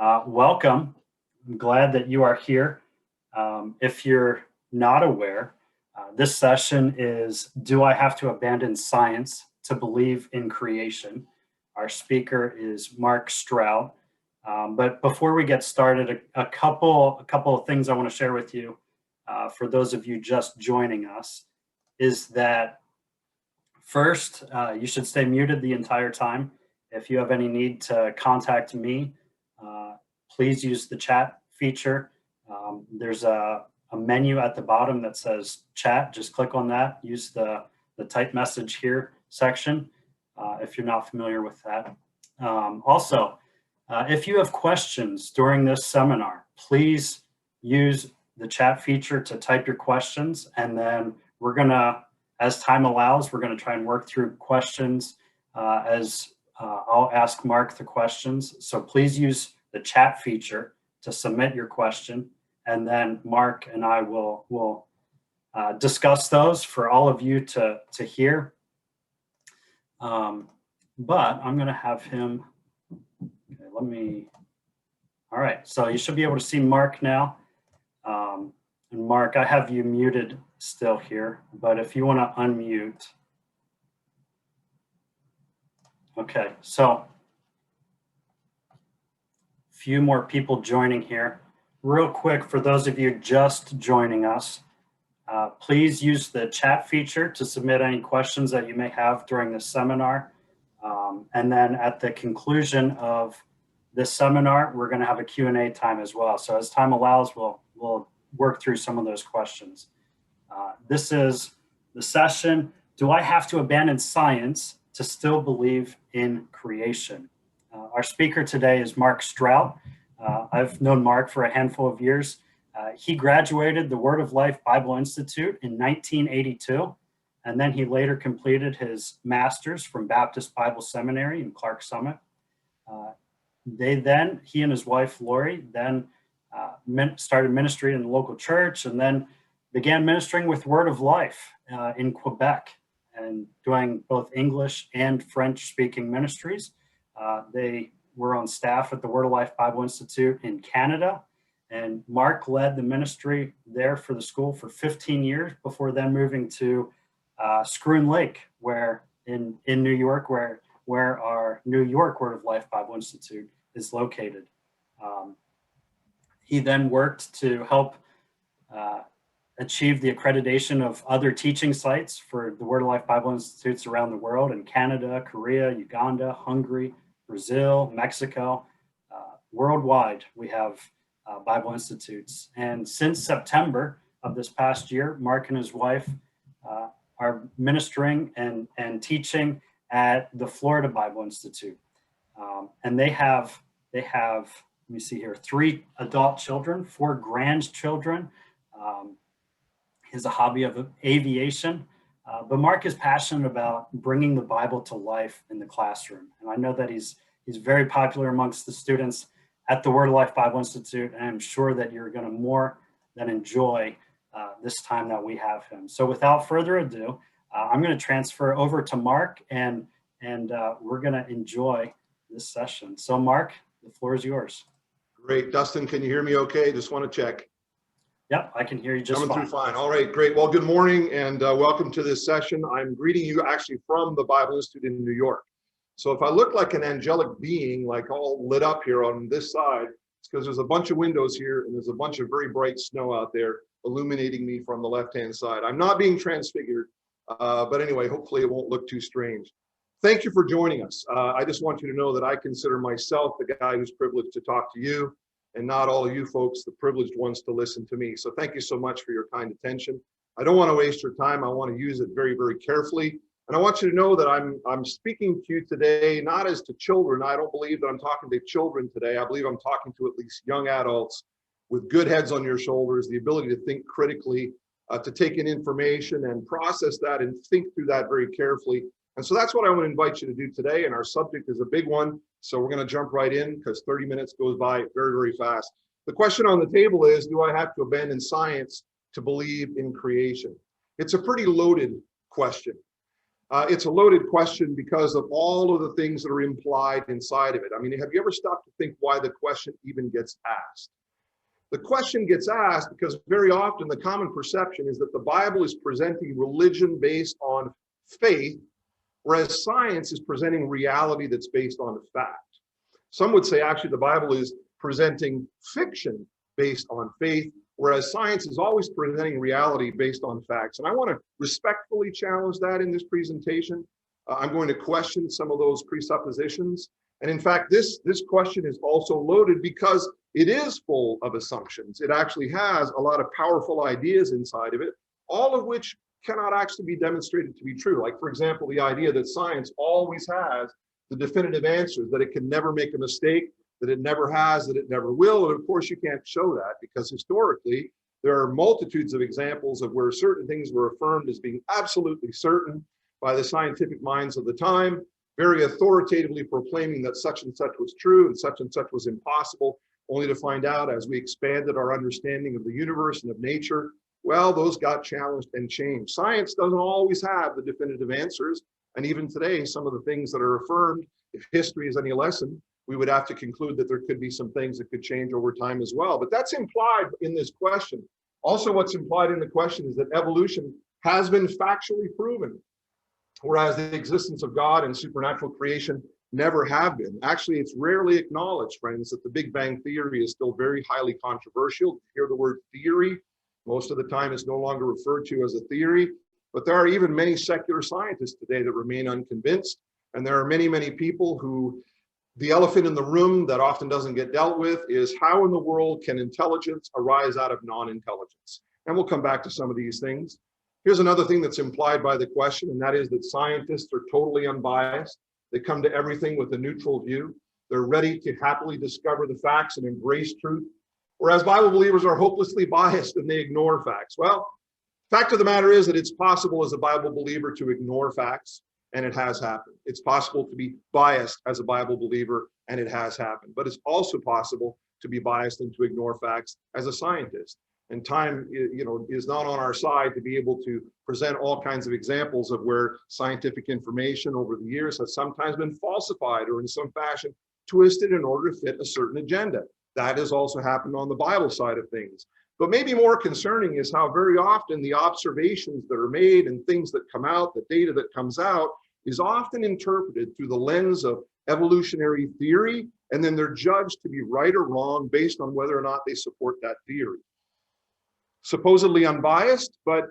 Welcome. I'm glad that you are here. If you're not aware, this session is Do I Have to Abandon Science to Believe in Creation? Our speaker is Mark Strout. But before we get started, a couple of things I want to share with you for those of you just joining us is that first, you should stay muted the entire time. If you have any need to contact me, please use the chat feature. There's a menu at the bottom that says chat. Just click on that. Use the type message here section if you're not familiar with that. Also, if you have questions during this seminar, please use the chat feature to type your questions, and then we're gonna, as time allows, we're gonna try and work through questions as I'll ask Mark the questions. So please use the chat feature to submit your question, and then Mark and I will discuss those for all of you to hear. But I'm gonna have him, okay, all right, so you should be able to see Mark now. And Mark, I have you muted still here, but if you wanna unmute. Okay, so few more people joining here. Real quick, for those of you just joining us, please use the chat feature to submit any questions that you may have during this seminar. And then at the conclusion of this seminar, we're gonna have a Q&A time as well. So as time allows, we'll work through some of those questions. This is the session, Do I Have to Abandon Science to Still Believe in Creation? Our speaker today is Mark Strout. I've known Mark for a handful of years. He graduated the Word of Life Bible Institute in 1982, and then he later completed his master's from Baptist Bible Seminary in Clark Summit. He and his wife, Lori, then started ministry in the local church, and then began ministering with Word of Life in Quebec and doing both English and French-speaking ministries. They were on staff at the Word of Life Bible Institute in Canada, and Mark led the ministry there for the school for 15 years before then moving to Scroon Lake, where in New York, where our New York Word of Life Bible Institute is located. He then worked to help achieve the accreditation of other teaching sites for the Word of Life Bible Institutes around the world in Canada, Korea, Uganda, Hungary, Brazil, Mexico. Worldwide, we have Bible Institutes. And since September of this past year, Mark and his wife are ministering and teaching at the Florida Bible Institute. And they have, let me see here, 3 adult children, 4 grandchildren. He has a hobby of aviation, but Mark is passionate about bringing the Bible to life in the classroom. And I know that he's very popular amongst the students at the Word of Life Bible Institute, and I'm sure that you're going to more than enjoy this time that we have him. So without further ado, I'm going to transfer over to Mark, and we're going to enjoy this session. So Mark, the floor is yours. Great. Dustin, can you hear me okay? Just want to check. Yep, I can hear you just fine. Coming through fine. All right, great. Well, good morning and welcome to this session. I'm greeting you actually from the Bible Institute in New York. So if I look like an angelic being, like all lit up here on this side, it's because there's a bunch of windows here and there's a bunch of very bright snow out there illuminating me from the left-hand side. I'm not being transfigured, but anyway, hopefully it won't look too strange. Thank you for joining us. I just want you to know that I consider myself the guy who's privileged to talk to you, and not all of you folks, the privileged ones to listen to me. So thank you so much for your kind attention. I don't want to waste your time. I want to use it very, very carefully. And I want you to know that I'm speaking to you today, not as to children. I don't believe that I'm talking to children today. I believe I'm talking to at least young adults with good heads on your shoulders, the ability to think critically, to take in information and process that and think through that very carefully. And so that's what I want to invite you to do today. And our subject is a big one. So we're going to jump right in because 30 minutes goes by very, very fast. The question on the table is, do I have to abandon science to believe in creation? It's a pretty loaded question. It's a loaded question because of all of the things that are implied inside of it. I mean, have you ever stopped to think why the question even gets asked? The question gets asked because very often the common perception is that the Bible is presenting religion based on faith, whereas science is presenting reality that's based on fact. Some would say actually the Bible is presenting fiction based on faith, whereas science is always presenting reality based on facts. And I want to respectfully challenge that in this presentation. I'm going to question some of those presuppositions. And in fact, this question is also loaded because it is full of assumptions. It actually has a lot of powerful ideas inside of it, all of which cannot actually be demonstrated to be true. Like, for example, the idea that science always has the definitive answers, that it can never make a mistake, that it never has, that it never will. And of course, you can't show that because historically, there are multitudes of examples of where certain things were affirmed as being absolutely certain by the scientific minds of the time, very authoritatively proclaiming that such and such was true and such was impossible, only to find out as we expanded our understanding of the universe and of nature, well, those got challenged and changed. Science doesn't always have the definitive answers. And even today, some of the things that are affirmed, if history is any lesson, we would have to conclude that there could be some things that could change over time as well. But that's implied in this question. Also, what's implied in the question is that evolution has been factually proven, whereas the existence of God and supernatural creation never have been. Actually, it's rarely acknowledged, friends, that the Big Bang Theory is still very highly controversial. You hear the word theory, most of the time it's no longer referred to as a theory, but there are even many secular scientists today that remain unconvinced. And there are many, many people who, the elephant in the room that often doesn't get dealt with is how in the world can intelligence arise out of non-intelligence? And we'll come back to some of these things. Here's another thing that's implied by the question, and that is that scientists are totally unbiased. They come to everything with a neutral view. They're ready to happily discover the facts and embrace truth, whereas Bible believers are hopelessly biased and they ignore facts. Well, fact of the matter is that it's possible as a Bible believer to ignore facts, and it has happened. It's possible to be biased as a Bible believer, and it has happened. But it's also possible to be biased and to ignore facts as a scientist. And time, is not on our side to be able to present all kinds of examples of where scientific information over the years has sometimes been falsified or in some fashion twisted in order to fit a certain agenda. That has also happened on the Bible side of things. But maybe more concerning is how very often the observations that are made and things that come out, the data that comes out, is often interpreted through the lens of evolutionary theory, and then they're judged to be right or wrong based on whether or not they support that theory. Supposedly unbiased, but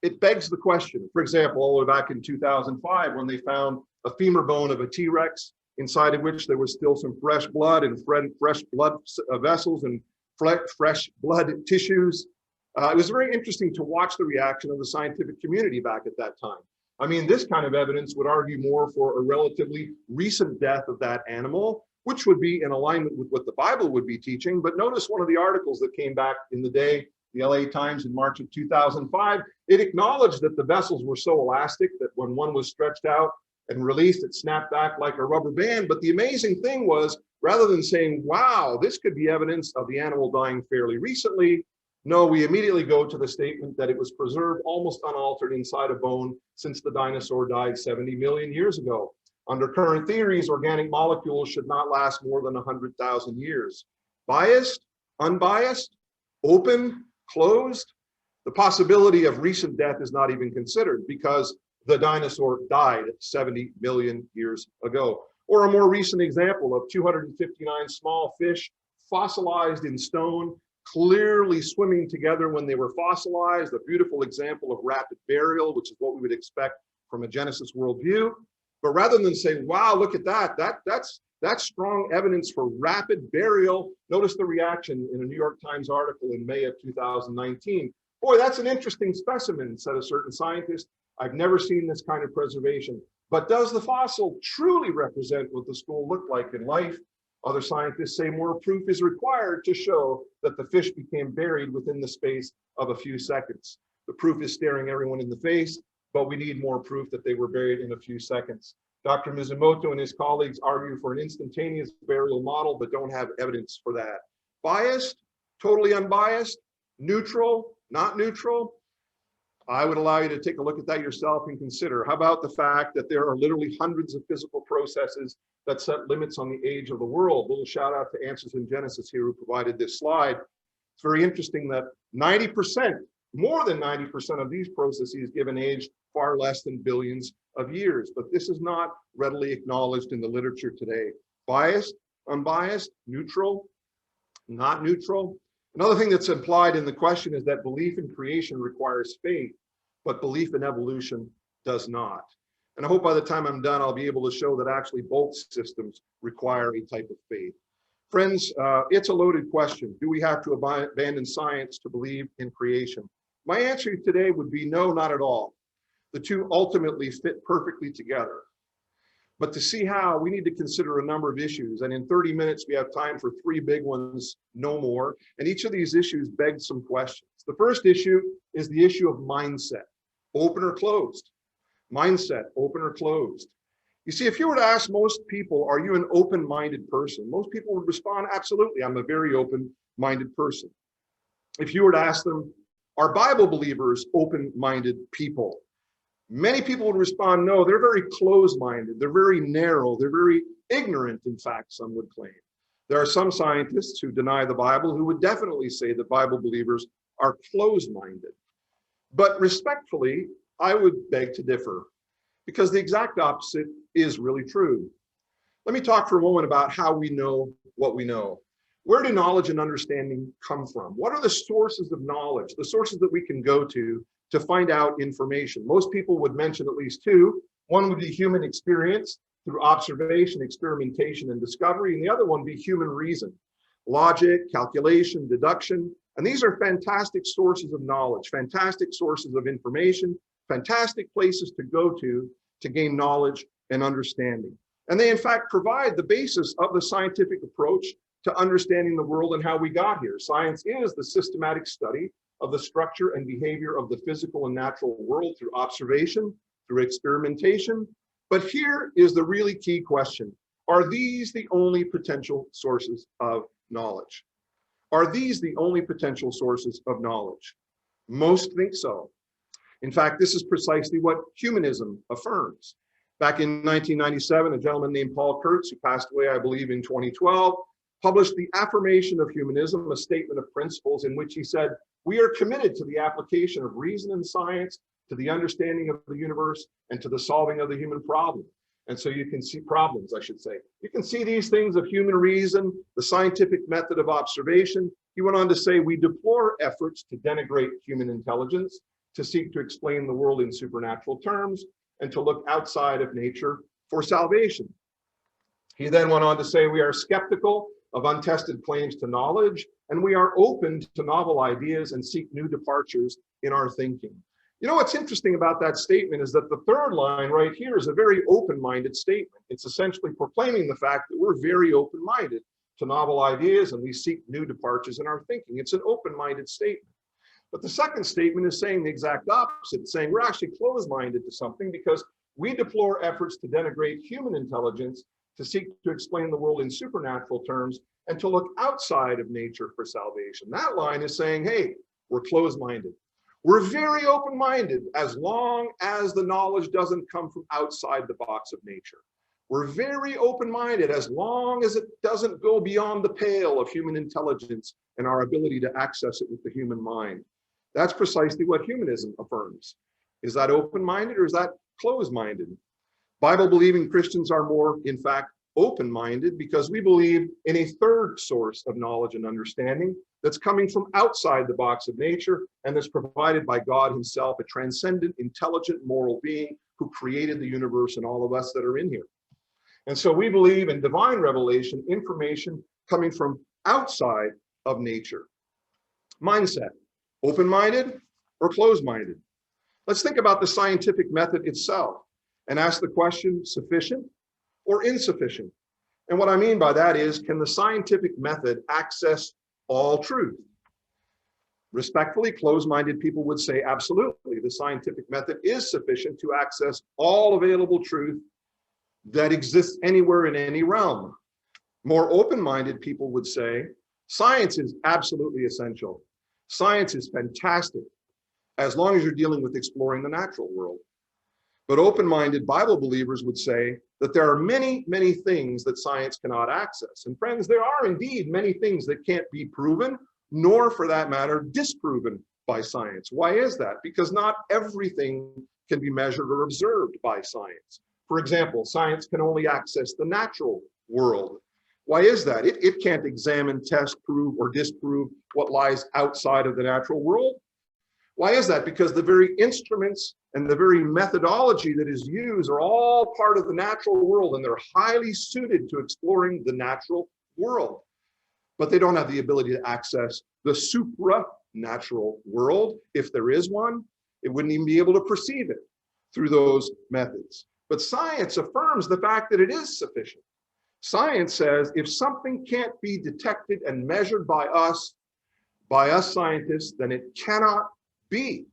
it begs the question. For example, all the way back in 2005, when they found a femur bone of a T-Rex, inside of which there was still some fresh blood and fresh blood vessels and fresh blood tissues. It was very interesting to watch the reaction of the scientific community back at that time. I mean, this kind of evidence would argue more for a relatively recent death of that animal, which would be in alignment with what the Bible would be teaching. But notice one of the articles that came back in the day, the LA Times in March of 2005, it acknowledged that the vessels were so elastic that when one was stretched out and released, it snapped back like a rubber band. But the amazing thing was, rather than saying, wow, this could be evidence of the animal dying fairly recently, no, we immediately go to the statement that it was preserved almost unaltered inside a bone since the dinosaur died 70 million years ago. Under current theories, organic molecules should not last more than 100,000 years. Biased, unbiased, open, closed? The possibility of recent death is not even considered because the dinosaur died 70 million years ago. Or a more recent example of 259 small fish fossilized in stone, clearly swimming together when they were fossilized, a beautiful example of rapid burial, which is what we would expect from a Genesis worldview. But rather than say, wow, look at that's strong evidence for rapid burial, notice the reaction in a New York Times article in May of 2019. Boy, that's an interesting specimen, said a certain scientist. I've never seen this kind of preservation. But does the fossil truly represent what the skull looked like in life? Other scientists say more proof is required to show that the fish became buried within the space of a few seconds. The proof is staring everyone in the face, but we need more proof that they were buried in a few seconds. Dr. Mizumoto and his colleagues argue for an instantaneous burial model, but don't have evidence for that. Biased, totally unbiased, neutral, not neutral. I would allow you to take a look at that yourself and consider. How about the fact that there are literally hundreds of physical processes that set limits on the age of the world? A little shout out to Answers in Genesis here, who provided this slide. It's very interesting that 90%, more than 90% of these processes give an age far less than billions of years. But this is not readily acknowledged in the literature today. Biased, unbiased, neutral, not neutral. Another thing that's implied in the question is that belief in creation requires faith, but belief in evolution does not. And I hope by the time I'm done, I'll be able to show that actually both systems require a type of faith. Friends, it's a loaded question. Do we have to abandon science to believe in creation? My answer today would be no, not at all. The two ultimately fit perfectly together. But to see how, we need to consider a number of issues. And in 30 minutes, we have time for 3 big ones, no more. And each of these issues begs some questions. The first issue is the issue of mindset, open or closed. Mindset, open or closed. You see, if you were to ask most people, are you an open-minded person? Most people would respond, absolutely, I'm a very open-minded person. If you were to ask them, are Bible believers open-minded people? Many people would respond, no, they're very closed-minded, they're very narrow, they're very ignorant, in fact, some would claim. There are some scientists who deny the Bible who would definitely say that Bible believers are closed-minded. But respectfully, I would beg to differ, because the exact opposite is really true. Let me talk for a moment about how we know what we know. Where do knowledge and understanding come from? What are the sources of knowledge, the sources that we can go to find out information? Most people would mention at least 2. One would be human experience through observation, experimentation, and discovery, and the other one would be human reason, logic, calculation, deduction. And these are fantastic sources of knowledge, fantastic sources of information, fantastic places to go to gain knowledge and understanding. And they, in fact, provide the basis of the scientific approach to understanding the world and how we got here. Science is the systematic study of the structure and behavior of the physical and natural world through observation, through experimentation. But here is the really key question. Are these the only potential sources of knowledge? Are these the only potential sources of knowledge? Most think so. In fact, this is precisely what humanism affirms. Back in 1997, a gentleman named Paul Kurtz, who passed away, I believe, in 2012, published The Affirmation of Humanism, a statement of principles in which he said, we are committed to the application of reason and science to the understanding of the universe and to the solving of the human problem. And so you can see problems, I should say. You can see these things of human reason, the scientific method of observation. He went on to say, we deplore efforts to denigrate human intelligence, to seek to explain the world in supernatural terms, and to look outside of nature for salvation. He then went on to say, we are skeptical of untested claims to knowledge, and we are open to novel ideas and seek new departures in our thinking. You know what's interesting about that statement is that the third line right here is a very open-minded statement. It's essentially proclaiming the fact that we're very open-minded to novel ideas and we seek new departures in our thinking. It's an open-minded statement. But the second statement is saying the exact opposite. It's saying we're actually closed-minded to something because we deplore efforts to denigrate human intelligence, to seek to explain the world in supernatural terms, and to look outside of nature for salvation. That line is saying, hey, we're closed-minded. We're very open-minded as long as the knowledge doesn't come from outside the box of nature. We're very open-minded as long as it doesn't go beyond the pale of human intelligence and our ability to access it with the human mind. That's precisely what humanism affirms. Is that open-minded or is that closed-minded? Bible-believing Christians are more, in fact, open-minded because we believe in a third source of knowledge and understanding that's coming from outside the box of nature and that's provided by God himself, a transcendent, intelligent, moral being who created the universe and all of us that are in here. And so we believe in divine revelation, information coming from outside of nature. Mindset, open-minded or closed-minded? Let's think about the scientific method itself and ask the question, sufficient or insufficient? And what I mean by that is, can the scientific method access all truth? Respectfully, closed-minded people would say, absolutely, the scientific method is sufficient to access all available truth that exists anywhere in any realm. More open-minded people would say, science is absolutely essential. Science is fantastic. as long as you're dealing with exploring the natural world. But open-minded Bible believers would say that there are many, many things that science cannot access. And friends, there are indeed many things that can't be proven, nor for that matter, disproven by science. Why is that? Because not everything can be measured or observed by science. For example, science can only access the natural world. Why is that? It can't examine, test, prove, or disprove what lies outside of the natural world. Why is that? Because the very instruments and the very methodology that is used are all part of the natural world, and they're highly suited to exploring the natural world. But they don't have the ability to access the supranatural world. If there is one, it wouldn't even be able to perceive it through those methods. But science affirms the fact that it is sufficient. Science says if something can't be detected and measured by us scientists, then it cannot be.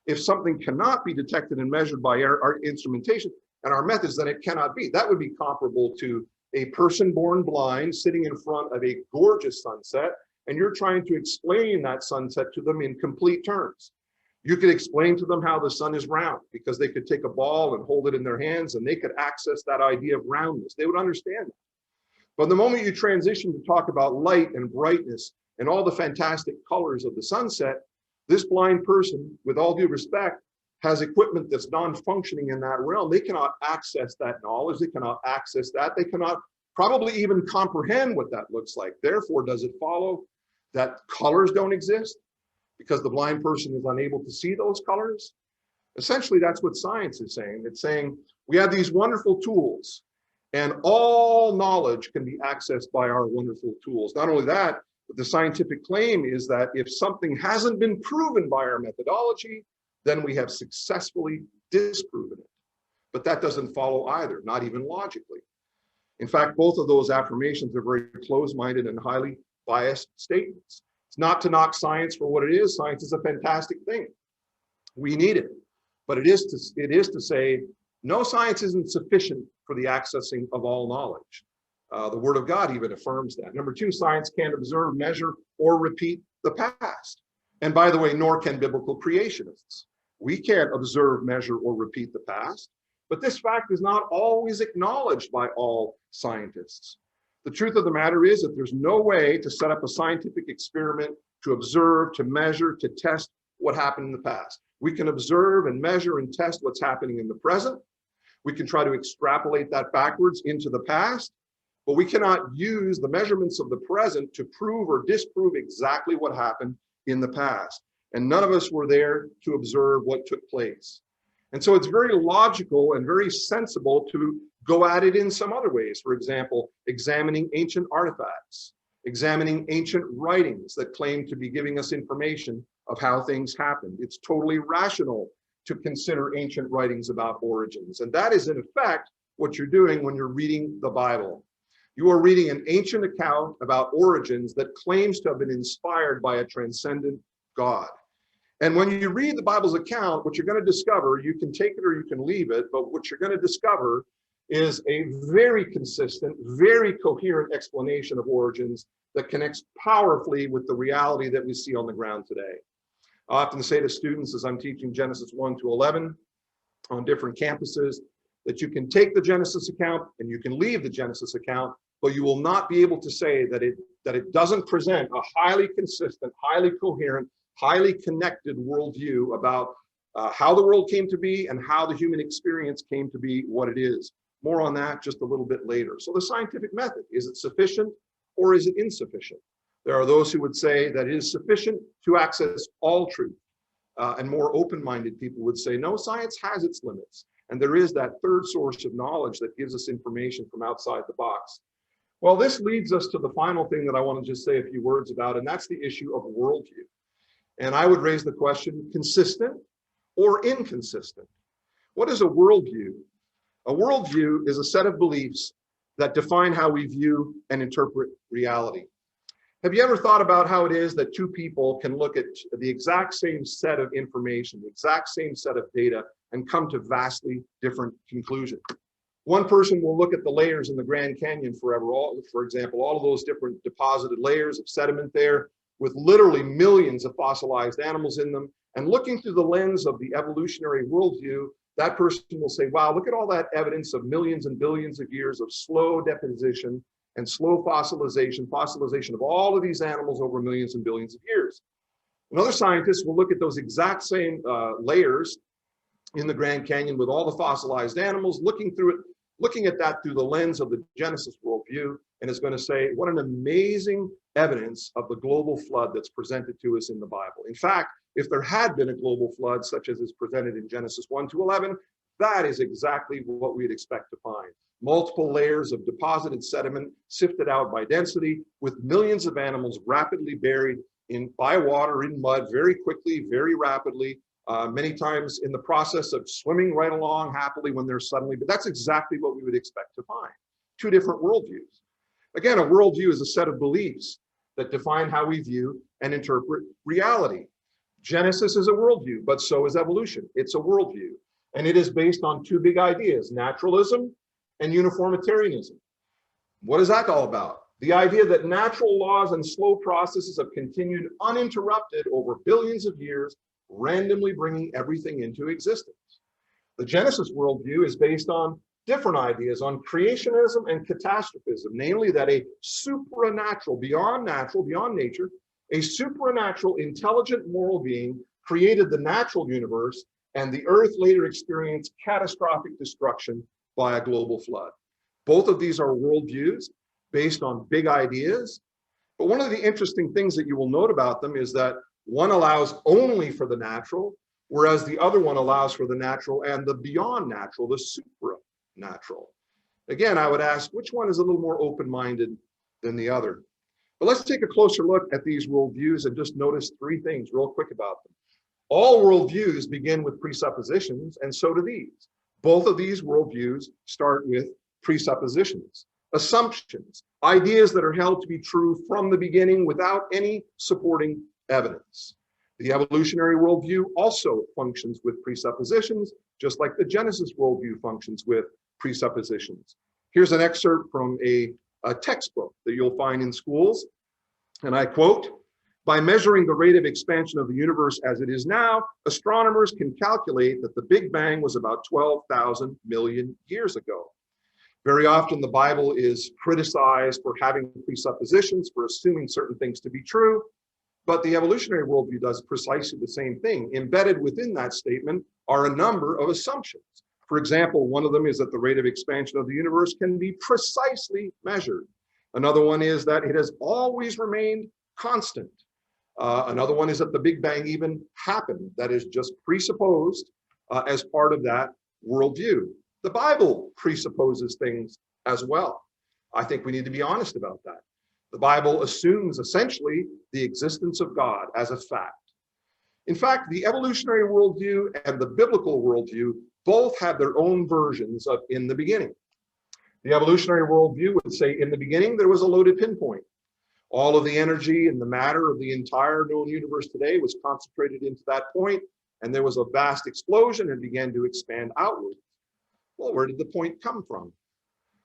If something cannot be detected and measured by our instrumentation and our methods, then it cannot be. That would be comparable to a person born blind sitting in front of a gorgeous sunset, and you're trying to explain that sunset to them in complete terms. You could explain to them how the sun is round, because they could take a ball and hold it in their hands and they could access that idea of roundness. They would understand that. But the moment you transition to talk about light and brightness and all the fantastic colors of the sunset, this blind person, with all due respect, has equipment that's non-functioning in that realm. They cannot access that knowledge. They cannot access that. They cannot probably even comprehend what that looks like. Therefore, does it follow that colors don't exist because the blind person is unable to see those colors? Essentially, that's what science is saying. It's saying we have these wonderful tools, and all knowledge can be accessed by our wonderful tools. Not only that, but the scientific claim is that if something hasn't been proven by our methodology, then we have successfully disproven it. But that doesn't follow either, not even logically. In fact, both of those affirmations are very close-minded and highly biased statements. It's not to knock science for what it is. Science is a fantastic thing. We need it. But it is to say, no, science isn't sufficient for the accessing of all knowledge. The Word of God even affirms that. Number two, science can't observe, measure, or repeat the past. And by the way, nor can biblical creationists. We can't observe, measure, or repeat the past. But this fact is not always acknowledged by all scientists. The truth of the matter is that there's no way to set up a scientific experiment to observe, to measure, to test what happened in the past. We can observe and measure and test what's happening in the present. We can try to extrapolate that backwards into the past, but we cannot use the measurements of the present to prove or disprove exactly what happened in the past. And none of us were there to observe what took place. And so it's very logical and very sensible to go at it in some other ways. For example, examining ancient artifacts, examining ancient writings that claim to be giving us information of how things happened. It's totally rational to consider ancient writings about origins. And that is in effect what you're doing when you're reading the Bible. You are reading an ancient account about origins that claims to have been inspired by a transcendent God. And when you read the Bible's account, what you're going to discover, you can take it or you can leave it, but what you're going to discover is a very consistent, very coherent explanation of origins that connects powerfully with the reality that we see on the ground today. I often say to students as I'm teaching Genesis 1 to 11 on different campuses that you can take the Genesis account and you can leave the Genesis account, but you will not be able to say that it doesn't present a highly consistent, highly coherent, highly connected worldview about how the world came to be and how the human experience came to be what it is. More on that just a little bit later. So the scientific method, is it sufficient or is it insufficient? There are those who would say that it is sufficient to access all truth. And more open-minded people would say, no, science has its limits. And there is that third source of knowledge that gives us information from outside the box. Well, this leads us to the final thing that I want to just say a few words about, and that's the issue of worldview. And I would raise the question, consistent or inconsistent? What is a worldview? A worldview is a set of beliefs that define how we view and interpret reality. Have you ever thought about how it is that two people can look at the exact same set of information, the exact same set of data, and come to vastly different conclusions? One person will look at the layers in the Grand Canyon for example, all of those different deposited layers of sediment there with literally millions of fossilized animals in them, And looking through the lens of the evolutionary worldview, that person will say, wow, look at all that evidence of millions and billions of years of slow deposition and slow fossilization of all of these animals over millions and billions of years. Another scientist will look at those exact same layers in the Grand Canyon with all the fossilized animals, looking at that through the lens of the Genesis worldview, and is going to say, what an amazing evidence of the global flood that's presented to us in the Bible. In fact, if there had been a global flood, such as is presented in Genesis 1-11, that is exactly what we'd expect to find. Multiple layers of deposited sediment sifted out by density, with millions of animals rapidly buried by water in mud very quickly, very rapidly, many times in the process of swimming right along happily when they're suddenly, but that's exactly what we would expect to find. Two different worldviews. Again, a worldview is a set of beliefs that define how we view and interpret reality. Genesis is a worldview, but so is evolution. It's a worldview. And it is based on two big ideas, naturalism and uniformitarianism. What is that all about? The idea that natural laws and slow processes have continued uninterrupted over billions of years, randomly bringing everything into existence. The Genesis worldview is based on different ideas on creationism and catastrophism, namely that a supranatural, beyond nature, a supranatural, intelligent moral being created the natural universe, and the earth later experienced catastrophic destruction by a global flood. Both of these are worldviews based on big ideas. But one of the interesting things that you will note about them is that one allows only for the natural, whereas the other one allows for the natural and the beyond natural, the supranatural. Again, I would ask, which one is a little more open-minded than the other? But let's take a closer look at these worldviews and just notice three things real quick about them. All worldviews begin with presuppositions, and so do these. Both of these worldviews start with presuppositions, assumptions, ideas that are held to be true from the beginning without any supporting evidence. The evolutionary worldview also functions with presuppositions, just like the Genesis worldview functions with presuppositions. Here's an excerpt from a textbook that you'll find in schools, and I quote, "By measuring the rate of expansion of the universe as it is now, astronomers can calculate that the Big Bang was about 12,000 million years ago." Very often the Bible is criticized for having presuppositions, for assuming certain things to be true, but the evolutionary worldview does precisely the same thing. Embedded within that statement are a number of assumptions. For example, one of them is that the rate of expansion of the universe can be precisely measured. Another one is that it has always remained constant. Another one is that the Big Bang even happened, that is just presupposed as part of that worldview. The Bible presupposes things as well. I think we need to be honest about that. The Bible assumes essentially the existence of God as a fact. In fact, the evolutionary worldview and the biblical worldview both have their own versions of in the beginning. The evolutionary worldview would say in the beginning there was a loaded pinpoint. All of the energy and the matter of the entire known universe today was concentrated into that point, and there was a vast explosion and began to expand outward. Well, where did the point come from?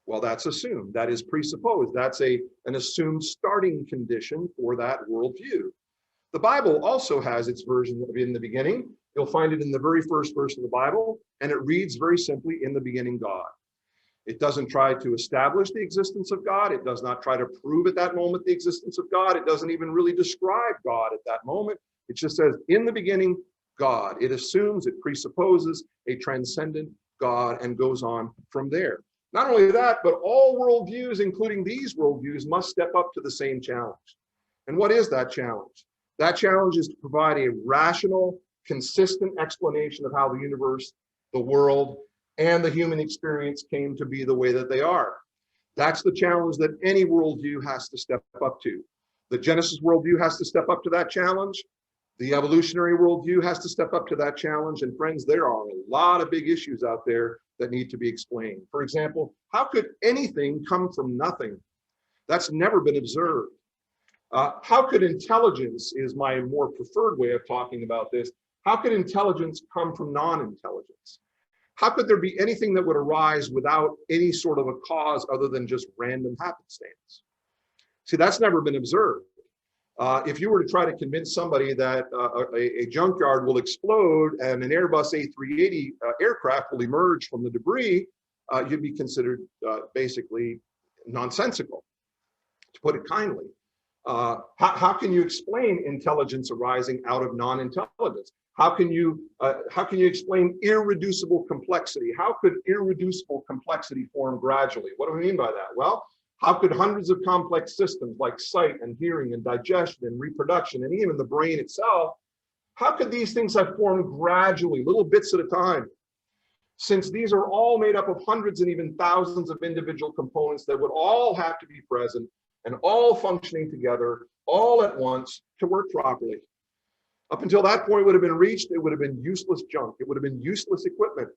Well, that's assumed. That is presupposed. That's an assumed starting condition for that worldview. The Bible also has its version of in the beginning. You'll find it in the very first verse of the Bible, and it reads very simply, "In the beginning, God." It doesn't try to establish the existence of God. It does not try to prove at that moment the existence of God. It doesn't even really describe God at that moment. It just says, "In the beginning, God." It assumes, it presupposes a transcendent God and goes on from there. Not only that, but all worldviews, including these worldviews, must step up to the same challenge. And what is that challenge? That challenge is to provide a rational, consistent explanation of how the universe, the world, and the human experience came to be the way that they are. That's the challenge that any worldview has to step up to. The Genesis worldview has to step up to that challenge. The evolutionary worldview has to step up to that challenge. And friends, there are a lot of big issues out there that need to be explained. For example, how could anything come from nothing? That's never been observed. How could intelligence, is my more preferred way of talking about this, how could intelligence come from non-intelligence? How could there be anything that would arise without any sort of a cause other than just random happenstance? See, that's never been observed. If you were to try to convince somebody that a junkyard will explode and an Airbus A380 aircraft will emerge from the debris, you'd be considered basically nonsensical, to put it kindly. How can you explain intelligence arising out of non-intelligence? How can you explain irreducible complexity? How could irreducible complexity form gradually? What do we mean by that? Well, how could hundreds of complex systems like sight and hearing and digestion and reproduction and even the brain itself, how could these things have formed gradually, little bits at a time? Since these are all made up of hundreds and even thousands of individual components that would all have to be present and all functioning together all at once to work properly. Up until that point would have been reached, it would have been useless junk. It would have been useless equipment.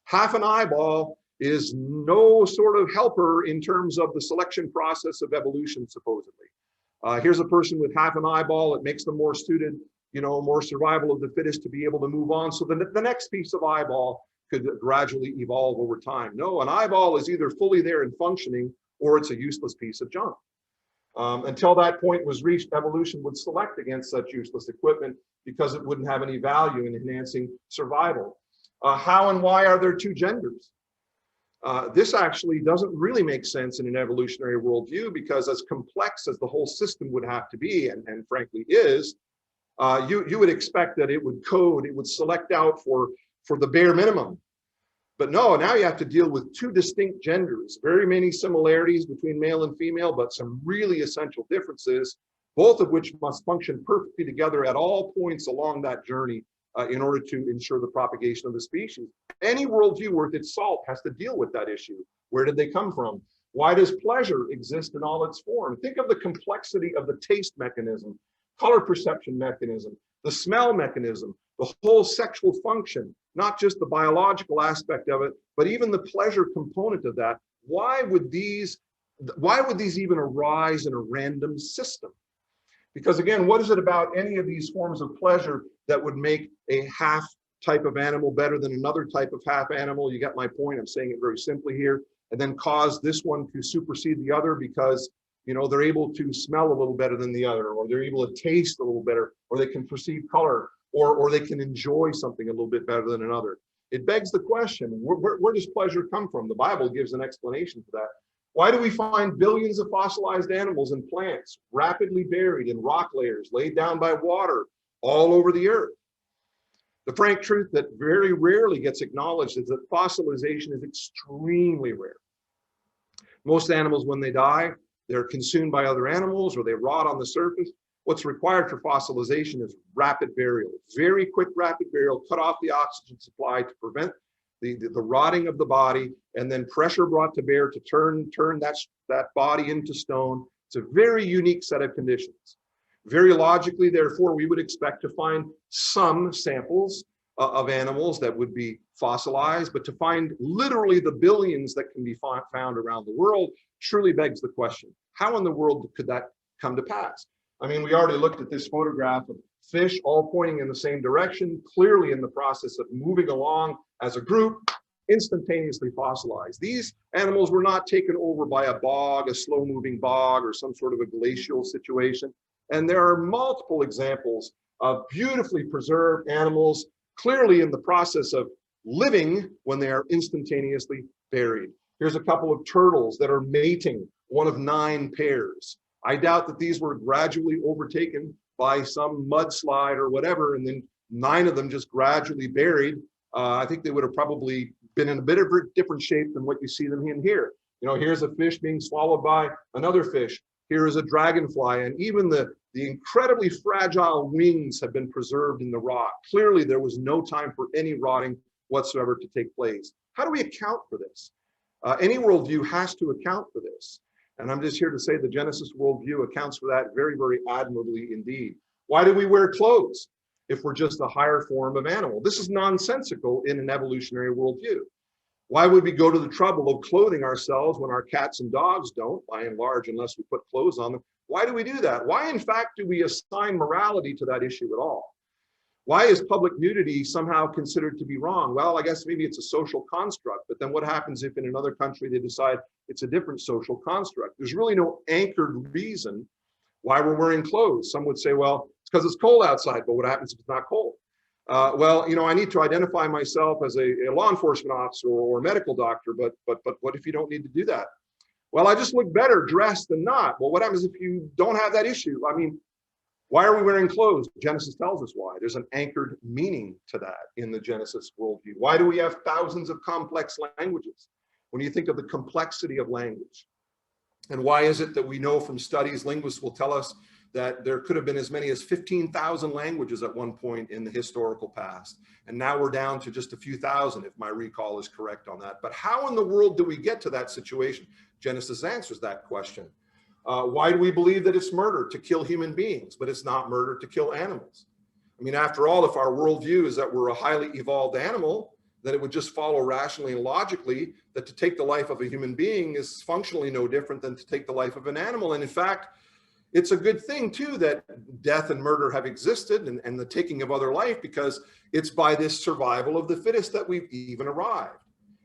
Half an eyeball is no sort of helper in terms of the selection process of evolution, supposedly. Here's a person with half an eyeball. It makes them more suited, more survival of the fittest to be able to move on. So the next piece of eyeball could gradually evolve over time. No, an eyeball is either fully there and functioning, or it's a useless piece of junk. Until that point was reached, evolution would select against such useless equipment because it wouldn't have any value in enhancing survival. How and why are there two genders? This actually doesn't really make sense in an evolutionary worldview, because as complex as the whole system would have to be, and frankly is, you would expect that it would code, it would select out for the bare minimum. But no, now you have to deal with two distinct genders, very many similarities between male and female, but some really essential differences, both of which must function perfectly together at all points along that journey in order to ensure the propagation of the species. Any worldview worth its salt has to deal with that issue. Where did they come from? Why does pleasure exist in all its form? Think of the complexity of the taste mechanism, color perception mechanism, the smell mechanism, the whole sexual function, not just the biological aspect of it, but even the pleasure component of that. Why would these even arise in a random system? Because again, what is it about any of these forms of pleasure that would make a half type of animal better than another type of half animal? You get my point. I'm saying it very simply here. And then cause this one to supersede the other because they're able to smell a little better than the other, or they're able to taste a little better, or they can perceive color, or they can enjoy something a little bit better than another. It begs the question, where does pleasure come from? The Bible gives an explanation for that. Why do we find billions of fossilized animals and plants rapidly buried in rock layers laid down by water all over the earth? The frank truth that very rarely gets acknowledged is that fossilization is extremely rare. Most animals, when they die, they're consumed by other animals or they rot on the surface. What's required for fossilization is rapid burial, very quick rapid burial, cut off the oxygen supply to prevent the rotting of the body, and then pressure brought to bear to turn that body into stone. It's a very unique set of conditions. Very logically, therefore, we would expect to find some samples of animals that would be fossilized, but to find literally the billions that can be found around the world truly begs the question, how in the world could that come to pass? I mean, we already looked at this photograph of fish all pointing in the same direction, clearly in the process of moving along as a group, instantaneously fossilized. These animals were not taken over by a bog, a slow-moving bog, or some sort of a glacial situation. And there are multiple examples of beautifully preserved animals, clearly in the process of living when they are instantaneously buried. Here's a couple of turtles that are mating, one of 9 pairs. I doubt that these were gradually overtaken by some mudslide or whatever, and then 9 of them just gradually buried. I think they would have probably been in a bit of a different shape than what you see them in here. Here's a fish being swallowed by another fish. Here is a dragonfly, and even the incredibly fragile wings have been preserved in the rock. Clearly, there was no time for any rotting whatsoever to take place. How do we account for this? Any worldview has to account for this. And I'm just here to say the Genesis worldview accounts for that very, very admirably indeed. Why do we wear clothes if we're just a higher form of animal? This is nonsensical in an evolutionary worldview. Why would we go to the trouble of clothing ourselves when our cats and dogs don't, by and large, unless we put clothes on them? Why do we do that? Why, in fact, do we assign morality to that issue at all? Why is public nudity somehow considered to be wrong? Well, I guess maybe it's a social construct, but then what happens if in another country they decide it's a different social construct? There's really no anchored reason Why we're wearing clothes. Some would say, well, it's because it's cold outside, but what happens if it's not cold? Well, I need to identify myself as a law enforcement officer or a medical doctor, but what if you don't need to do that? Well, I just look better dressed than not. Well, what happens if you don't have that issue? I mean, why are we wearing clothes? Genesis tells us why. There's an anchored meaning to that in the Genesis worldview. Why do we have thousands of complex languages? When you think of the complexity of language. And why is it that we know from studies, linguists will tell us that there could have been as many as 15,000 languages at one point in the historical past. And now we're down to just a few thousand, if my recall is correct on that. But how in the world do we get to that situation? Genesis answers that question. Why do we believe that it's murder to kill human beings, but it's not murder to kill animals? I mean, after all, if our worldview is that we're a highly evolved animal, then it would just follow rationally and logically that to take the life of a human being is functionally no different than to take the life of an animal. And in fact, it's a good thing too that death and murder have existed and the taking of other life, because it's by this survival of the fittest that we've even arrived.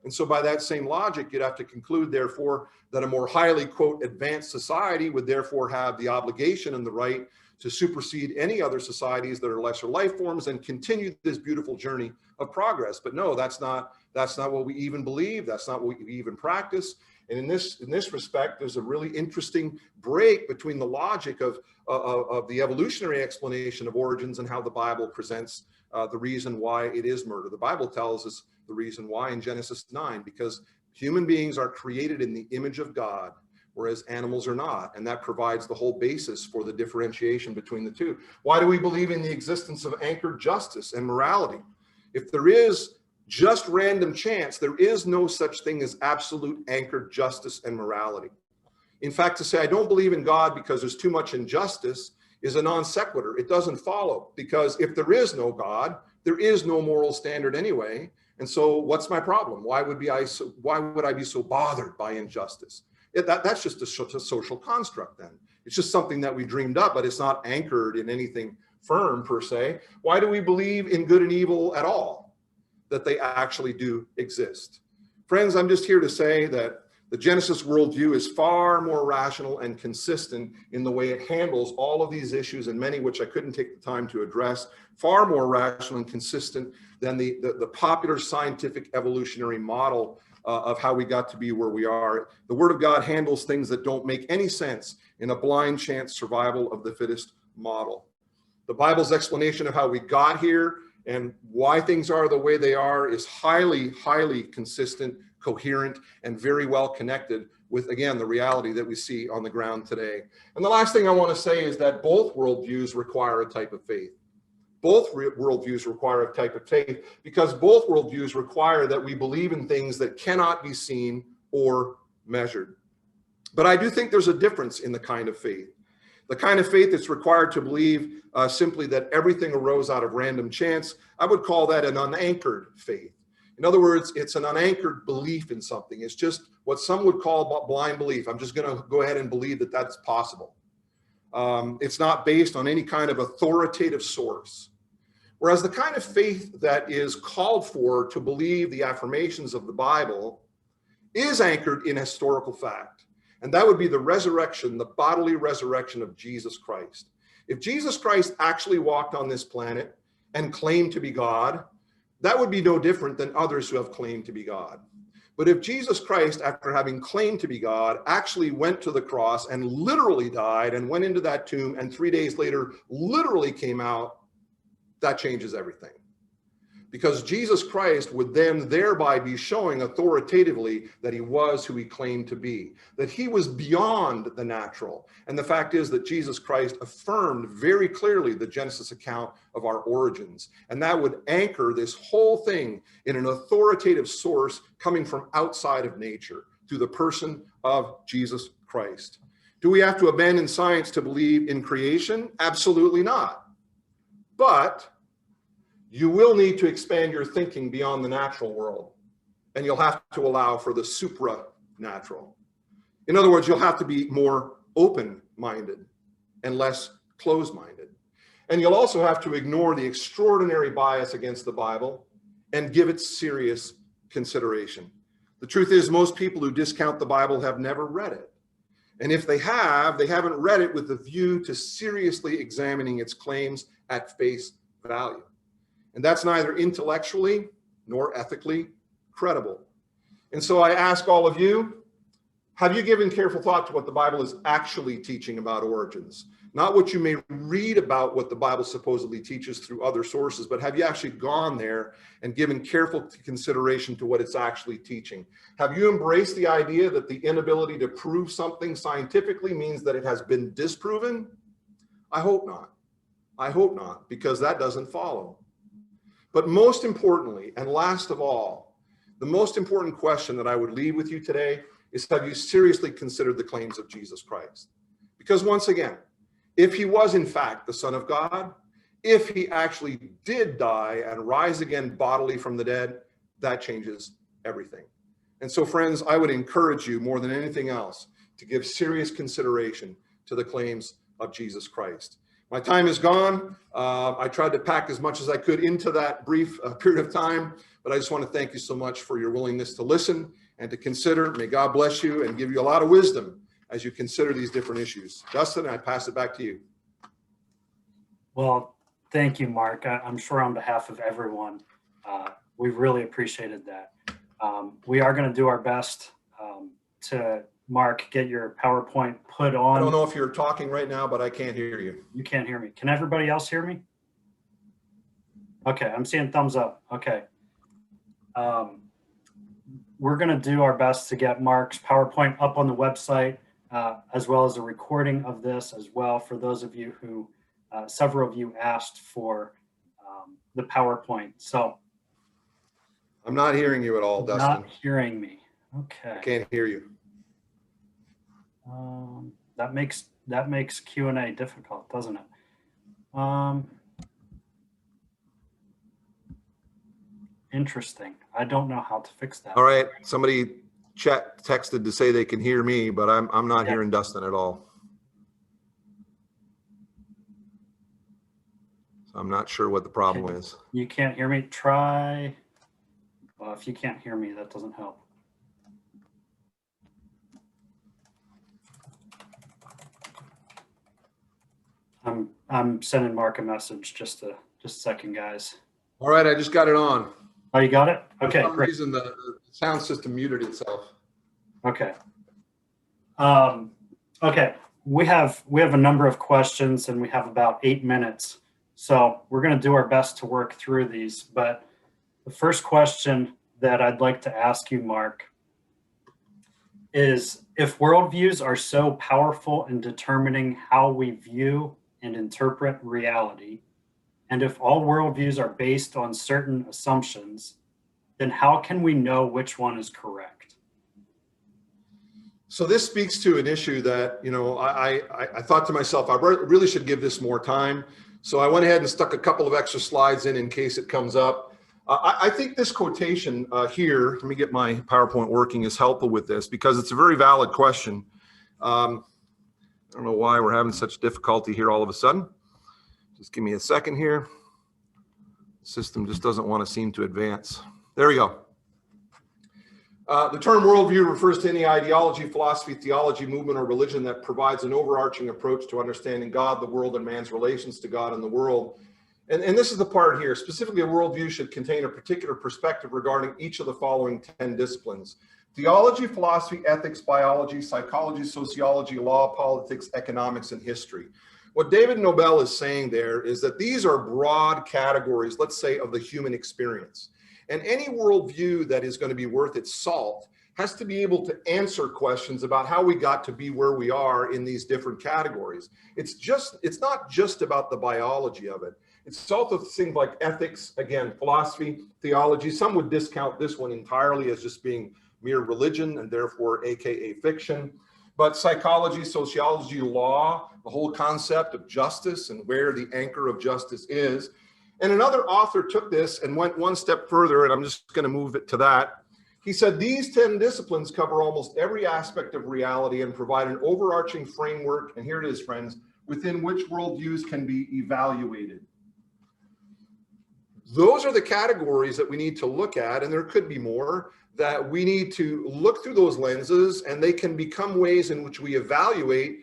And so by that same logic, you'd have to conclude, therefore, that a more highly, quote, advanced society would therefore have the obligation and the right to supersede any other societies that are lesser life forms and continue this beautiful journey of progress. But no, that's not what we even believe. That's not what we even practice. And in this respect, there's a really interesting break between the logic of the evolutionary explanation of origins and how the Bible presents the reason why it is murder. The Bible tells us the reason why in Genesis 9, because human beings are created in the image of God, whereas animals are not. And that provides the whole basis for the differentiation between the two. Why do we believe in the existence of anchored justice and morality? If there is just random chance, there is no such thing as absolute anchored justice and morality. In fact, to say I don't believe in God because there's too much injustice is a non sequitur. It doesn't follow, because if there is no God, there is no moral standard anyway. And so what's my problem? Why would I be so bothered by injustice? That's just a social construct then. It's just something that we dreamed up, but it's not anchored in anything firm per se. Why do we believe in good and evil at all? That they actually do exist. Friends, I'm just here to say that the Genesis worldview is far more rational and consistent in the way it handles all of these issues, and many which I couldn't take the time to address, far more rational and consistent than the popular scientific evolutionary model of how we got to be where we are. The Word of God handles things that don't make any sense in a blind chance survival of the fittest model. The Bible's explanation of how we got here and why things are the way they are is highly, highly consistent, coherent, and very well connected with, again, the reality that we see on the ground today. And the last thing I want to say is that both worldviews require a type of faith. Both worldviews require a type of faith, because both worldviews require that we believe in things that cannot be seen or measured. But I do think there's a difference in the kind of faith. The kind of faith that's required to believe simply that everything arose out of random chance, I would call that an unanchored faith. In other words, it's an unanchored belief in something. It's just what some would call blind belief. I'm just going to go ahead and believe that that's possible. It's not based on any kind of authoritative source. Whereas the kind of faith that is called for to believe the affirmations of the Bible is anchored in historical fact. And that would be the resurrection, the bodily resurrection of Jesus Christ. If Jesus Christ actually walked on this planet and claimed to be God, that would be no different than others who have claimed to be God. But if Jesus Christ, after having claimed to be God, actually went to the cross and literally died and went into that tomb and 3 days later literally came out, that changes everything. Because Jesus Christ would then thereby be showing authoritatively that he was who he claimed to be, that he was beyond the natural. And the fact is that Jesus Christ affirmed very clearly the Genesis account of our origins. And that would anchor this whole thing in an authoritative source coming from outside of nature through the person of Jesus Christ. Do we have to abandon science to believe in creation? Absolutely not. But you will need to expand your thinking beyond the natural world, and you'll have to allow for the supranatural. In other words, you'll have to be more open-minded and less closed-minded. And you'll also have to ignore the extraordinary bias against the Bible and give it serious consideration. The truth is, most people who discount the Bible have never read it. And if they have, they haven't read it with the view to seriously examining its claims at face value. And that's neither intellectually nor ethically credible. And so I ask all of you, have you given careful thought to what the Bible is actually teaching about origins? Not what you may read about what the Bible supposedly teaches through other sources, but have you actually gone there and given careful consideration to what it's actually teaching? Have you embraced the idea that the inability to prove something scientifically means that it has been disproven? I hope not. I hope not, because that doesn't follow. But most importantly, and last of all, the most important question that I would leave with you today is, have you seriously considered the claims of Jesus Christ? Because once again, if he was in fact the Son of God, if he actually did die and rise again bodily from the dead, that changes everything. And so, friends, I would encourage you more than anything else to give serious consideration to the claims of Jesus Christ. My time is gone. I tried to pack as much as I could into that brief period of time, but I just want to thank you so much for your willingness to listen and to consider. May God bless you and give you a lot of wisdom as you consider these different issues. Dustin, I pass it back to you. Well, thank you, Mark. I'm sure on behalf of everyone, we really appreciated that. We are going to do our best to, Mark, get your PowerPoint put on. I don't know if you're talking right now, but I can't hear you. You can't hear me. Can everybody else hear me? Okay, I'm seeing thumbs up. Okay. We're going to do our best to get Mark's PowerPoint up on the website, as well as a recording of this as well for those of you who, several of you asked for the PowerPoint. So I'm not hearing you at all, Dustin. Not hearing me. Okay. I can't hear you. That makes Q&A difficult, doesn't it? Interesting. I don't know how to fix that. All right. Somebody texted to say they can hear me, but I'm not hearing Dustin at all. So I'm not sure what the problem is. You can't hear me? Try. Well, if you can't hear me, that doesn't help. I'm sending Mark a message. Just a second, guys. All right, I just got it on. Oh, you got it? Okay, For some great. reason the sound system muted itself. Okay. Okay. We have a number of questions, and we have about 8 minutes. So we're going to do our best to work through these. But the first question that I'd like to ask you, Mark, is if worldviews are so powerful in determining how we view and interpret reality, and if all worldviews are based on certain assumptions, then how can we know which one is correct? So this speaks to an issue that, you know, I thought to myself, I really should give this more time. So I went ahead and stuck a couple of extra slides in case it comes up. I think this quotation here, let me get my PowerPoint working, is helpful with this because it's a very valid question. I don't know why we're having such difficulty here all of a sudden. Just give me a second here. The system just doesn't want to seem to advance. There we go. The term worldview refers to any ideology, philosophy, theology, movement, or religion that provides an overarching approach to understanding God, the world, and man's relations to God and the world. And this is the part here. Specifically, a worldview should contain a particular perspective regarding each of the following 10 disciplines: theology, philosophy, ethics, biology, psychology, sociology, law, politics, economics, and history. What David Nobel is saying there is that these are broad categories, let's say, of the human experience. And any worldview that is going to be worth its salt has to be able to answer questions about how we got to be where we are in these different categories. It's not just about the biology of it. It's also things like ethics, again, philosophy, theology. Some would discount this one entirely as just being mere religion and therefore AKA fiction. But psychology, sociology, law, the whole concept of justice and where the anchor of justice is. And another author took this and went one step further, and I'm just going to move it to that. He said, these 10 disciplines cover almost every aspect of reality and provide an overarching framework, and here it is, friends, within which worldviews can be evaluated. Those are the categories that we need to look at, and there could be more, that we need to look through those lenses, and they can become ways in which we evaluate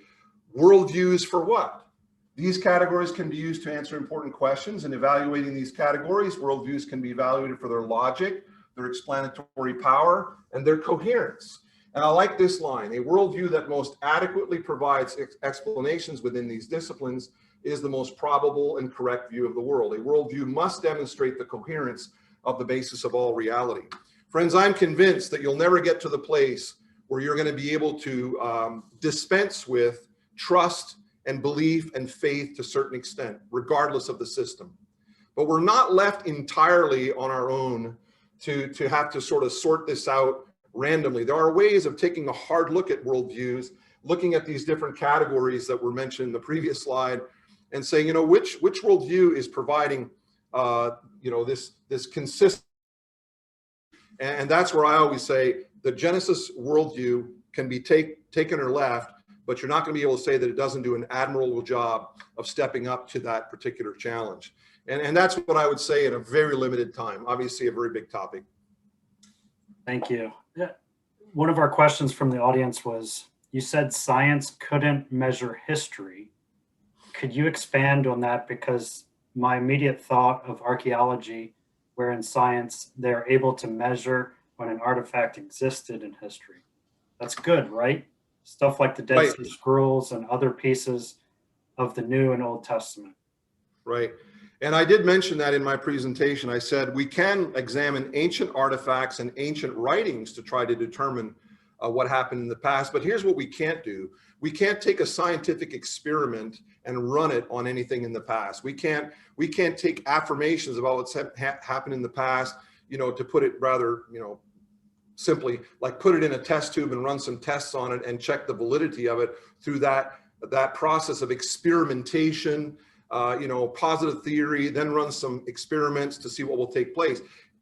worldviews for what? These categories can be used to answer important questions, and evaluating these categories, worldviews can be evaluated for their logic, their explanatory power, and their coherence. And I like this line: a worldview that most adequately provides explanations within these disciplines is the most probable and correct view of the world. A worldview must demonstrate the coherence of the basis of all reality. Friends, I'm convinced that you'll never get to the place where you're going to be able to dispense with trust and belief and faith to a certain extent, regardless of the system. But we're not left entirely on our own to have to sort of sort this out randomly. There are ways of taking a hard look at worldviews, looking at these different categories that were mentioned in the previous slide, and saying, which worldview is providing, this consistent. And that's where I always say the Genesis worldview can be taken or left, but you're not going to be able to say that it doesn't do an admirable job of stepping up to that particular challenge. And that's what I would say in a very limited time. Obviously, a very big topic. Thank you. One of our questions from the audience was, you said science couldn't measure history. Could you expand on that? Because my immediate thought of archaeology, where in science they're able to measure when an artifact existed in history. That's good, right? Stuff like the Dead Sea Scrolls and other pieces of the New and Old Testament. Right. And I did mention that in my presentation. I said we can examine ancient artifacts and ancient writings to try to determine what happened in the past. But here's what we can't do. We can't take a scientific experiment and run it on anything in the past. We can't take affirmations about what's happened in the past, to put it rather, simply, like put it in a test tube and run some tests on it and check the validity of it through that process of experimentation, positive theory, then run some experiments to see what will take place.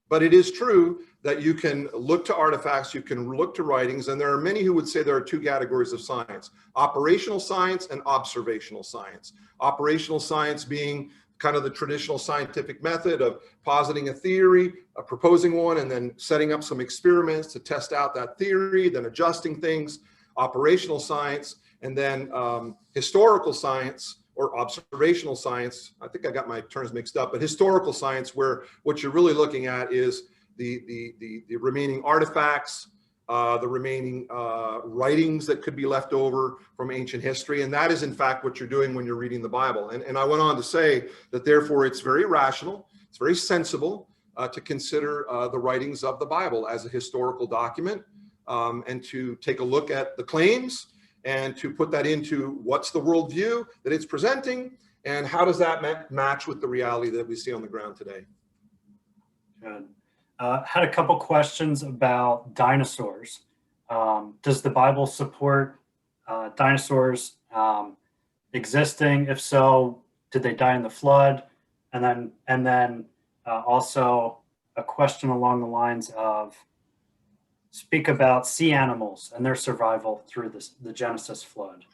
But it is true that you can look to artifacts, you can look to writings, and there are many who would say there are two categories of science: operational science and observational science. Operational science being kind of the traditional scientific method of positing a theory, proposing one, and then setting up some experiments to test out that theory, then adjusting things. Operational science, and then historical science, or observational science. I think I got my terms mixed up, but historical science, where what you're really looking at is the remaining artifacts, the remaining writings that could be left over from ancient history. And that is in fact what you're doing when you're reading the Bible. And I went on to say that therefore it's very rational, it's very sensible to consider the writings of the Bible as a historical document, and to take a look at the claims and to put that into what's the worldview that it's presenting, and how does that match with the reality that we see on the ground today. Good. Had a couple questions about dinosaurs. Does the Bible support dinosaurs existing? If so, did they die in the flood? And then also a question along the lines of, speak about sea animals and their survival through the Genesis flood.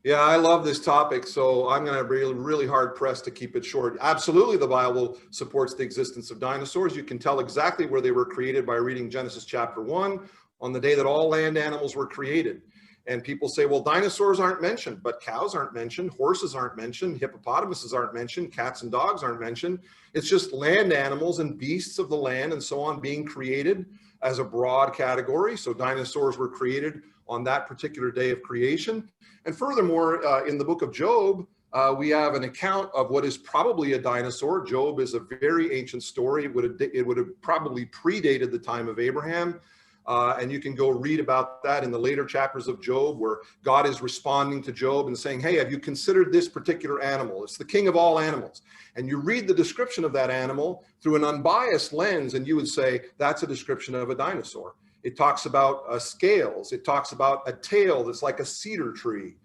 Yeah, I love this topic, so I'm going to be really hard pressed to keep it short. Absolutely, the Bible supports the existence of dinosaurs. You can tell exactly where they were created by reading Genesis chapter 1, on the day that all land animals were created. And people say, well, dinosaurs aren't mentioned, but cows aren't mentioned, horses aren't mentioned, hippopotamuses aren't mentioned, cats and dogs aren't mentioned. It's just land animals and beasts of the land and so on being created as a broad category. So dinosaurs were created on that particular day of creation. And furthermore, in the book of Job, we have an account of what is probably a dinosaur. Job is a very ancient story. It would have probably predated the time of Abraham. And you can go read about that in the later chapters of Job, where God is responding to Job and saying, hey, have you considered this particular animal? It's the king of all animals. And you read the description of that animal through an unbiased lens, and you would say, that's a description of a dinosaur. It talks about scales. It talks about a tail that's like a cedar tree.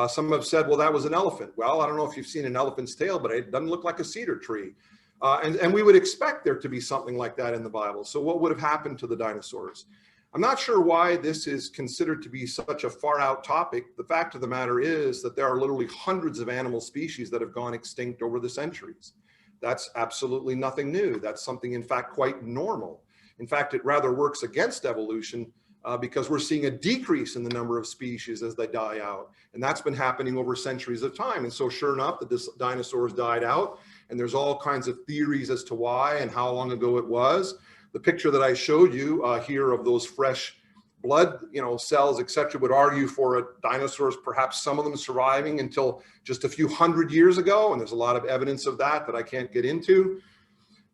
Some have said, well, that was an elephant. Well, I don't know if you've seen an elephant's tail, but it doesn't look like a cedar tree. And we would expect there to be something like that in the Bible. So what would have happened to the dinosaurs? I'm not sure why this is considered to be such a far out topic. The fact of the matter is that there are literally hundreds of animal species that have gone extinct over the centuries. That's absolutely nothing new. That's something, in fact, quite normal. In fact, it rather works against evolution because we're seeing a decrease in the number of species as they die out. And that's been happening over centuries of time. And so sure enough, the dinosaurs died out, and there's all kinds of theories as to why and how long ago it was. The picture that I showed you here of those fresh blood, cells, etc., would argue for dinosaurs, perhaps some of them surviving until just a few hundred years ago. And there's a lot of evidence of that I can't get into.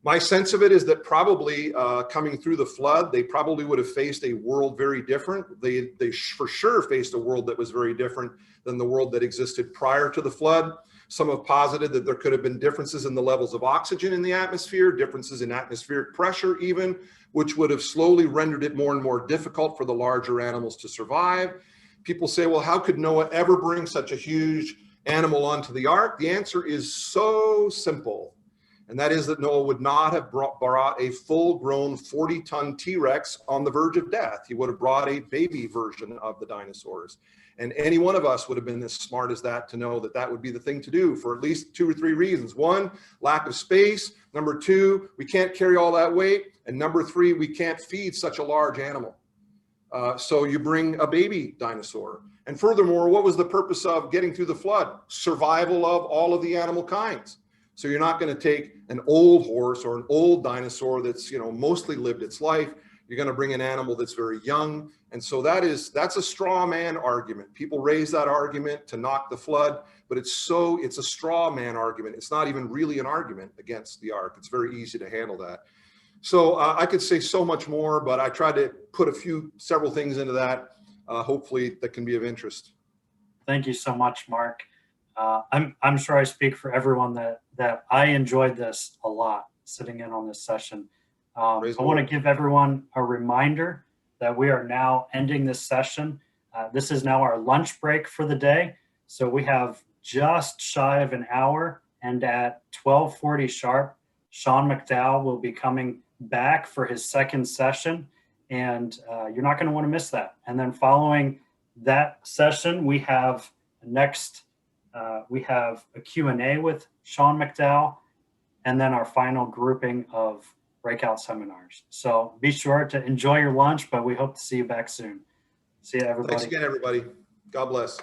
My sense of it is that probably coming through the flood, they probably would have faced a world very different. They for sure faced a world that was very different than the world that existed prior to the flood. Some have posited that there could have been differences in the levels of oxygen in the atmosphere, differences in atmospheric pressure even, which would have slowly rendered it more and more difficult for the larger animals to survive. People say, well, how could Noah ever bring such a huge animal onto the ark? The answer is so simple. And that is that Noah would not have brought a full-grown 40-ton T-Rex on the verge of death. He would have brought a baby version of the dinosaurs. And any one of us would have been as smart as that to know that that would be the thing to do for at least 2 or 3 reasons. 1, lack of space. Number 2, we can't carry all that weight. And number 3, we can't feed such a large animal. So you bring a baby dinosaur. And furthermore, what was the purpose of getting through the flood? Survival of all of the animal kinds. So you're not going to take an old horse or an old dinosaur that's, mostly lived its life. You're going to bring an animal that's very young. And so that's a straw man argument. People raise that argument to knock the flood, but it's a straw man argument. It's not even really an argument against the ark. It's very easy to handle that. So I could say so much more, but I tried to put several things into that, hopefully that can be of interest. Thank you so much, Mark. I'm sure I speak for everyone that I enjoyed this a lot, sitting in on this session. I want to give everyone a reminder that we are now ending this session. This is now our lunch break for the day. So we have just shy of an hour, and at 12:40 sharp, Sean Mcdowell will be coming back for his second session, and you're not going to want to miss that. And then following that session, we have a Q&A with Sean Mcdowell, and then our final grouping of breakout seminars. So be sure to enjoy your lunch, but we hope to see you back soon. See you, everybody. Thanks again, everybody. God bless.